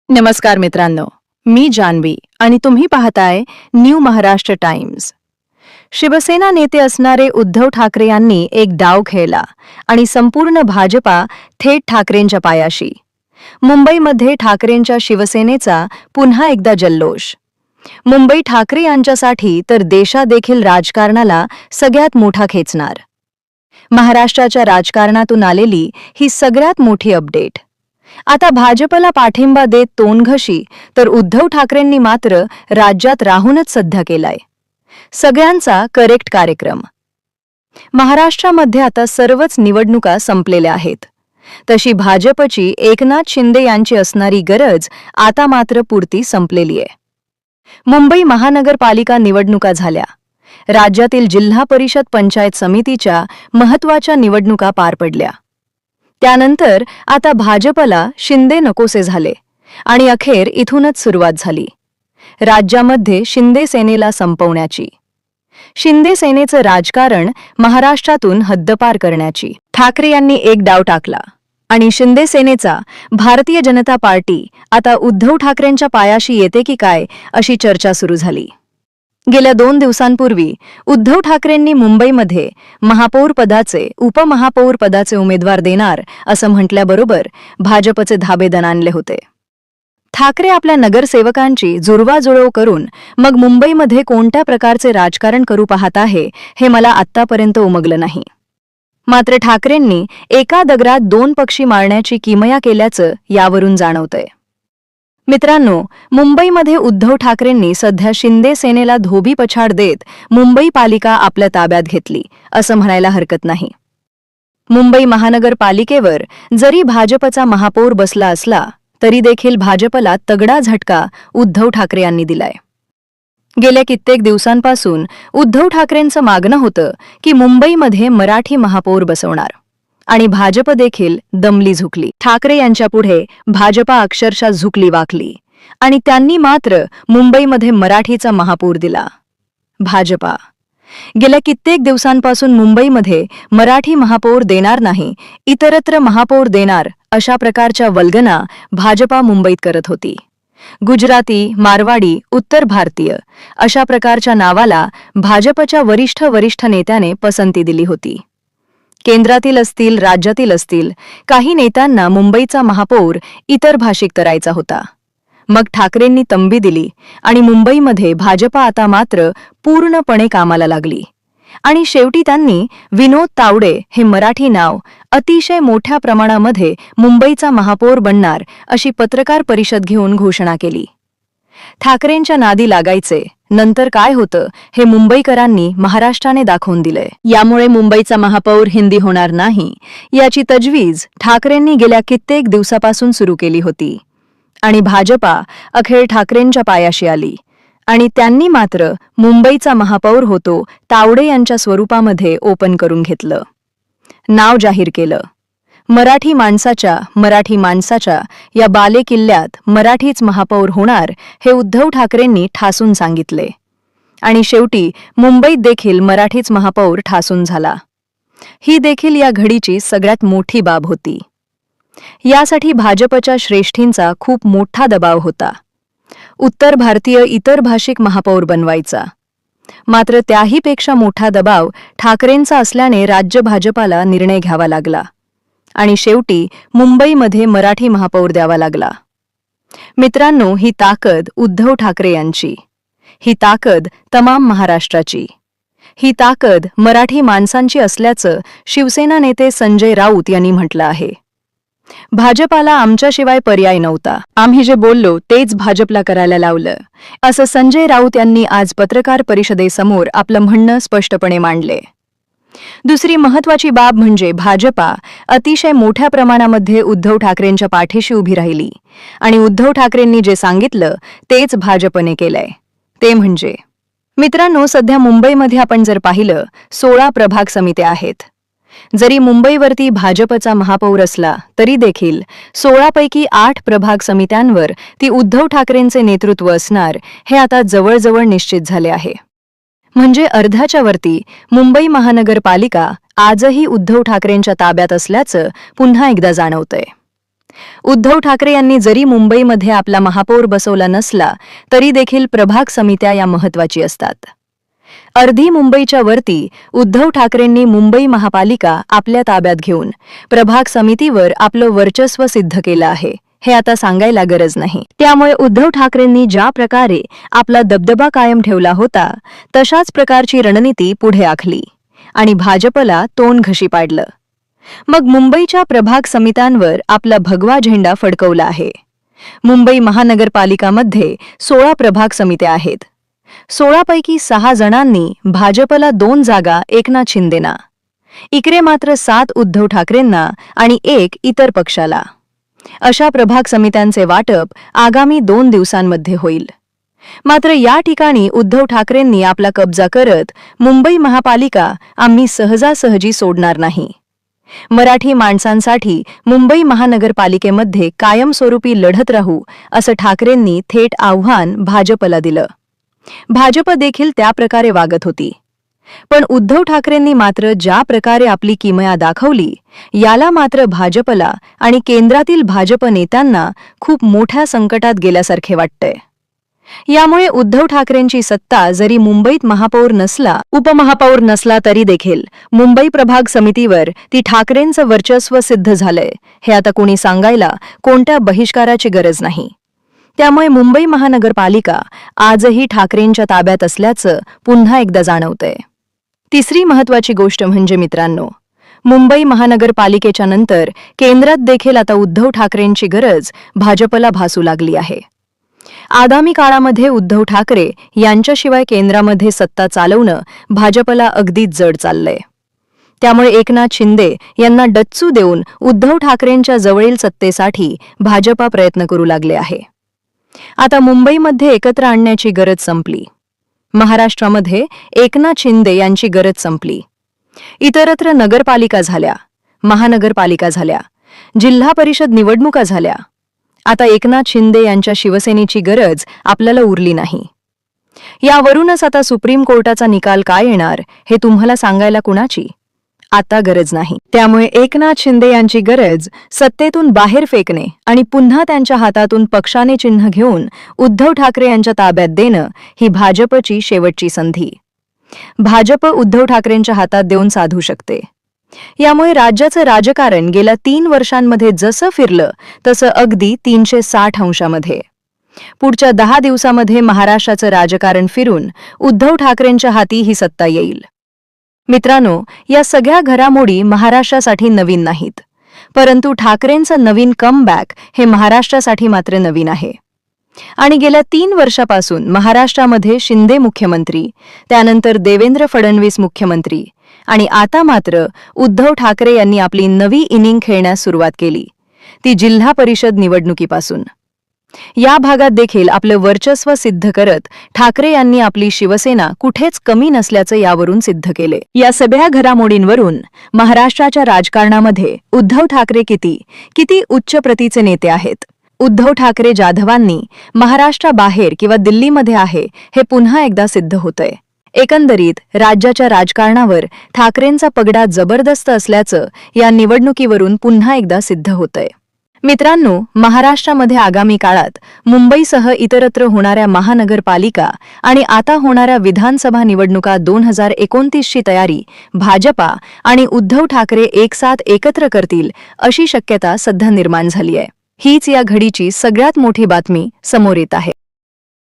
नमस्कार मित्रांनो, मी जान्हवी आणि तुम्ही पाहताय न्यू महाराष्ट्र टाइम्स. शिवसेना नेते असणारे उद्धव ठाकरे यांनी एक डाव खेळला आणि संपूर्ण भाजपा थेट ठाकरेंच्या पायाशी. मुंबईमध्ये ठाकरेंच्या शिवसेनेचा पुन्हा एकदा जल्लोष. मुंबई ठाकरे यांच्यासाठी तर देशादेखील राजकारणाला सगळ्यात मोठा खेचणार. महाराष्ट्राच्या राजकारणातून आलेली ही सगळ्यात मोठी अपडेट. आता भाजपला पाठिंबा देत तोंडघशी तर उद्धव ठाकरेंनी मात्र राज्यात राहूनच सध्या केलाय. सगळ्यांचा करेक्ट कार्यक्रम. महाराष्ट्रामध्ये आता सर्वच निवडणुका संपलेल्या आहेत. तशी भाजपची एकनाथ शिंदे यांची असणारी गरज आता मात्र पुरती संपलेली आहे. मुंबई महानगरपालिका निवडणुका झाल्या. राज्यातील जिल्हा परिषद पंचायत समितीच्या महत्त्वाच्या निवडणुका पार पडल्या. त्यानंतर आता भाजपला शिंदे नकोसे झाले आणि अखेर इथूनच सुरुवात झाली राज्यामध्ये शिंदे सेनेला संपवण्याची. शिंदे सेनेचं राजकारण महाराष्ट्रातून हद्दपार करण्याची. ठाकरे यांनी एक डाव टाकला आणि शिंदे सेनेचा भारतीय जनता पार्टी आता उद्धव ठाकरेंच्या पायाशी येते की काय अशी चर्चा सुरू झाली. गेल्या 2 दिवसांपूर्वी उद्धव ठाकरेंनी मुंबईमध्ये महापौर पदाचे उपमहापौर पदाचे उमेदवार देणार असं म्हटल्याबरोबर भाजपचे धाबे दणाणले होते. ठाकरे आपल्या नगरसेवकांची जुळवाजुळव करून मग मुंबईमध्ये कोणत्या प्रकारचे राजकारण करू पाहत आहे हे मला आत्तापर्यंत उमगलं नाही. मात्र ठाकरेंनी एका दगडात 2 पक्षी मारण्याची किमया केल्याचं यावरून जाणवतंय. मित्रांनो, मुंबईमध्ये उद्धव ठाकरेंनी सध्या शिंदे सेनेला धोबी पछाड देत मुंबई पालिका आपल्या ताब्यात घेतली असं म्हणायला हरकत नाही. मुंबई महानगरपालिकेवर जरी भाजपचा महापौर बसला असला तरी देखील भाजपला तगडा झटका उद्धव ठाकरे यांनी दिलाय. गेल्या कित्येक दिवसांपासून उद्धव ठाकरेंचं मागणं होतं की मुंबईमध्ये मराठी महापौर बसवणार आणि भाजप देखील दमली झुकली. ठाकरे यांच्या पुढे भाजपा अक्षरशः झुकली वाकली आणि त्यांनी मात्र मुंबईमध्ये मराठीचा महापौर दिला. भाजपा गेल्या कित्येक दिवसांपासून मुंबईमध्ये मराठी महापौर देणार नाही, इतरत्र महापौर देणार अशा प्रकारच्या वल्गना भाजपा मुंबईत करत होती. गुजराती, मारवाडी, उत्तर भारतीय अशा प्रकारच्या नावाला भाजपच्या वरिष्ठ नेत्याने पसंती दिली होती. केंद्रातील असतील, राज्यातील असतील, काही नेत्यांना मुंबईचा महापौर इतर भाषिक करायचा होता. मग ठाकरेंनी तंबी दिली आणि मुंबईमध्ये भाजपा आता मात्र पूर्णपणे कामाला लागली आणि शेवटी त्यांनी विनोद तावडे हे मराठी नाव अतिशय मोठ्या प्रमाणामध्ये मुंबईचा महापौर बनणार अशी पत्रकार परिषद घेऊन घोषणा केली. ठाकरेंच्या नादी लागायचे, नंतर काय होतं हे मुंबईकरांनी महाराष्ट्राने दाखवून दिलंय. यामुळे मुंबईचा महापौर हिंदी होणार नाही याची तजवीज ठाकरेंनी गेल्या कित्येक दिवसापासून सुरू केली होती आणि भाजपा अखेर ठाकरेंच्या पायाशी आली आणि त्यांनी मात्र मुंबईचा महापौर होतो तावडे यांच्या स्वरूपामध्ये ओपन करून घेतलं. नाव जाहीर केलं. मराठी माणसाच्या या बालेकिल्ल्यात मराठीच महापौर होणार हे उद्धव ठाकरेंनी ठासून सांगितले आणि शेवटी मुंबईत देखील मराठीच महापौर ठासून झाला. ही देखील या घडीची सगळ्यात मोठी बाब होती. यासाठी भाजपच्या श्रेष्ठींचा खूप मोठा दबाव होता. उत्तर भारतीय इतर भाषिक महापौर बनवायचा. मात्र त्याहीपेक्षा मोठा दबाव ठाकरेंचा असल्याने राज्य भाजपाला निर्णय घ्यावा लागला आणि शेवटी मुंबईमध्ये मराठी महापौर द्यावा लागला. मित्रांनो, ही ताकद उद्धव ठाकरे यांची, ही ताकद तमाम महाराष्ट्राची, ही ताकद मराठी माणसांची असल्याचं शिवसेना नेते संजय राऊत यांनी म्हटलं आहे. भाजपाला आमच्याशिवाय पर्याय नव्हता, आम्ही जे बोललो तेच भाजपला करायला लावलं असं संजय राऊत यांनी आज पत्रकार परिषदेसमोर आपलं म्हणणं स्पष्टपणे मांडले. दुसरी महत्त्वाची बाब म्हणजे भाजपा अतिशय मोठ्या प्रमाणामध्ये उद्धव ठाकरेंच्या पाठीशी उभी राहिली आणि उद्धव ठाकरेंनी जे सांगितलं तेच भाजपने केलंय. ते म्हणजे मित्रांनो, सध्या मुंबईमध्ये आपण जर पाहिलं 16 प्रभाग समित्या आहेत. जरी मुंबईवरती भाजपचा महापौर असला तरी देखील 16 पैकी 8 प्रभाग समित्यांवर ती उद्धव ठाकरेंचे नेतृत्व असणार हे आता जवळजवळ निश्चित झाले आहे. म्हणजे अर्ध्याच्या वरती मुंबई महानगरपालिका आजही उद्धव ठाकरेंच्या ताब्यात असल्याचं पुन्हा एकदा जाणवतंय. उद्धव ठाकरे यांनी जरी मुंबईमध्ये आपला महापौर बसवला नसला तरी देखील प्रभाग समित्या या महत्त्वाची असतात. अर्धी मुंबईच्या वरती उद्धव ठाकरेंनी मुंबई महापालिका आपल्या ताब्यात घेऊन प्रभाग समितीवर आपलं वर्चस्व सिद्ध केलं आहे, हे आता सांगायला गरज नाही. त्यामुळे उद्धव ठाकरेंनी ज्या प्रकारे आपला दबदबा कायम ठेवला होता तशाच प्रकारची रणनीती पुढे आखली आणि भाजपला तोंड घशी पाडलं. मग मुंबईच्या प्रभाग समित्यांवर आपला भगवा झेंडा फडकवला आहे. मुंबई महानगरपालिकामध्ये 16 प्रभाग समित्या आहेत. 16 पैकी 6 जणांनी भाजपला 2 जागा एकनाथ शिंदेना, इकडे मात्र 7 उद्धव ठाकरेंना आणि 1 इतर पक्षाला. अशा प्रभाग समित्यांचे वाटप आगामी 2 दिवसांमध्ये होईल. मात्र या ठिकाणी उद्धव ठाकरेंनी आपला कब्जा करत मुंबई महापालिका आम्ही सहजासहजी सोडणार नाही. मराठी माणसांसाठी मुंबई महानगरपालिकेमध्ये कायमस्वरूपी लढत राहू असं ठाकरेंनी थेट आव्हान भाजपला दिलं. भाजप देखील त्या प्रकारे वागत होती. पण उद्धव ठाकरेंनी मात्र ज्या प्रकारे आपली किमया दाखवली याला मात्र भाजपला आणि केंद्रातील भाजप नेत्यांना खूप मोठ्या संकटात गेल्यासारखे वाटतंय. यामुळे उद्धव ठाकरेंची सत्ता जरी मुंबईत महापौर नसला, उपमहापौर नसला तरी देखील मुंबई प्रभाग समितीवर ती ठाकरेंचं वर्चस्व सिद्ध झालंय, हे आता कोणी सांगायला कोणत्या बहिष्काराची गरज नाही. त्यामुळे मुंबई महानगरपालिका आजही ठाकरेंच्या ताब्यात असल्याचं पुन्हा एकदा जाणवतंय. तिसरी महत्त्वाची गोष्ट म्हणजे मित्रांनो, मुंबई महानगरपालिकेच्या नंतर केंद्रात देखील आता उद्धव ठाकरेंची गरज भाजपला भासू लागली आहे. आगामी काळामध्ये उद्धव ठाकरे यांच्याशिवाय केंद्रामध्ये सत्ता चालवणं भाजपला अगदीच जड चाललंय. त्यामुळे एकनाथ शिंदे यांना डच्चू देऊन उद्धव ठाकरेंच्या जवळील सत्तेसाठी भाजपा प्रयत्न करू लागले आहे. आता मुंबईमध्ये एकत्र आणण्याची गरज संपली. महाराष्ट्रामध्ये एकनाथ शिंदे यांची गरज संपली. इतरत्र नगरपालिका झाल्या, महानगरपालिका झाल्या, जिल्हा परिषद निवडणुका झाल्या. आता एकनाथ शिंदे यांच्या शिवसेनेची गरज आपल्याला उरली नाही. यावरूनच आता सुप्रीम कोर्टाचा निकाल काय येणार हे तुम्हाला सांगायला कुणाची आता गरज नाही. त्यामुळे एकनाथ शिंदे यांची गरज सत्तेतून बाहेर फेकणे आणि पुन्हा त्यांच्या हातातून पक्षाने चिन्ह घेऊन उद्धव ठाकरे यांच्या ताब्यात देणं ही भाजपची शेवटची संधी. भाजप उद्धव ठाकरेंच्या हातात देऊन साधू शकते. यामुळे राज्याचं राजकारण गेल्या 3 वर्षांमध्ये जसं फिरलं तसं अगदी 360 अंशामध्ये. पुढच्या 10 दिवसामध्ये महाराष्ट्राचं राजकारण फिरून उद्धव ठाकरेंच्या हाती ही सत्ता येईल. मित्रांनो, या सगळ्या घडामोडी महाराष्ट्रासाठी नवीन नाहीत, परंतु ठाकरेंचं नवीन कमबॅक हे महाराष्ट्रासाठी मात्र नवीन आहे. आणि गेल्या 3 वर्षापासून महाराष्ट्रामध्ये शिंदे मुख्यमंत्री, त्यानंतर देवेंद्र फडणवीस मुख्यमंत्री आणि आता मात्र उद्धव ठाकरे यांनी आपली नवी इनिंग खेळण्यास सुरुवात केली, ती जिल्हा परिषद निवडणुकीपासून. या भागात देखील आपलं वर्चस्व सिद्ध करत ठाकरे यांनी आपली शिवसेना कुठेच कमी नसल्याचं यावरून सिद्ध केले. या सगळ्या घडामोडींवरून महाराष्ट्राच्या राजकारणामध्ये उद्धव ठाकरे किती उच्च प्रतीचे नेते आहेत. उद्धव ठाकरे जाधवांनी महाराष्ट्राबाहेर किंवा दिल्लीमध्ये आहे हे पुन्हा एकदा सिद्ध होतंय. एकंदरीत राज्याच्या राजकारणावर ठाकरेंचा पगडा जबरदस्त असल्याचं या निवडणुकीवरून पुन्हा एकदा सिद्ध होतंय. मित्रांनो, महाराष्ट्रामध्ये आगामी काळात मुंबईसह इतरत्र होणाऱ्या महानगरपालिका आणि आता होणाऱ्या विधानसभा निवडणुका 2029ची तयारी भाजपा आणि उद्धव ठाकरे एकसाथ एकत्र करतील अशी शक्यता सध्या निर्माण झाली आहे. हीच या घडीची सगळ्यात मोठी बातमी समोर येत आहे.